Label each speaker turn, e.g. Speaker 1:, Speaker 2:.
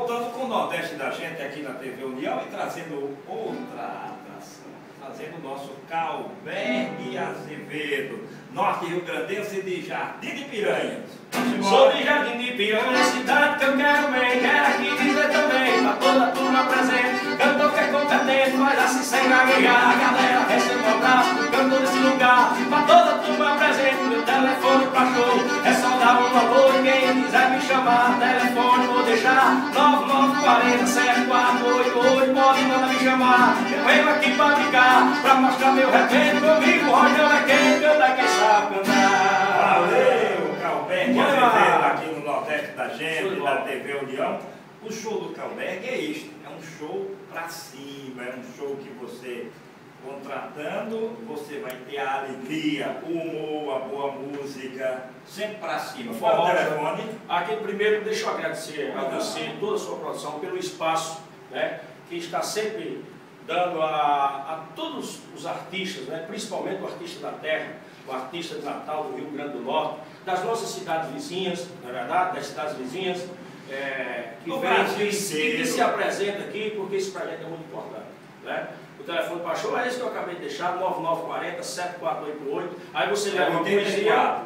Speaker 1: voltando com o Nordeste da gente aqui na TV União e trazendo outra atração. Trazendo o nosso Calbergue Azevedo, norte rio-grandense de Jardim de Piranhas.
Speaker 2: Sou de Jardim de Piranhas, cidade que eu quero bem. Quero aqui dizer também, pra toda a turma presente, cantor que é competente, mas assim sem gaguejar. A galera recebe um abraço do cantor desse lugar. Pra toda a turma presente, meu telefone pra show é só dar um alô e quem quiser me chamar. Telefone vou deixar 9940-7488. Pode mandar me chamar, eu venho aqui pra brincar, pra mostrar meu repente. Comigo, Rojão é quem canta, quem sabe cantar.
Speaker 1: Valeu, Calbergue Azevedo aqui no Nordeste da gente, da TV União. O show do Calbergue é isto, é um show pra cima, é um show que você, contratando, você vai ter a alegria, o humor, a boa música, sempre pra cima. Qual é o telefone?
Speaker 2: Aqui primeiro deixa eu agradecer a você e toda a sua produção pelo espaço, né, que está sempre dando a todos os artistas, né, principalmente o artista da terra, o artista de Natal, do Rio Grande do Norte, das nossas cidades vizinhas, na verdade, das cidades vizinhas, que se apresenta aqui, porque isso para a gente é muito importante, né? O telefone para show é esse que eu acabei de deixar, 9940-7488. Aí você leva uma poesia.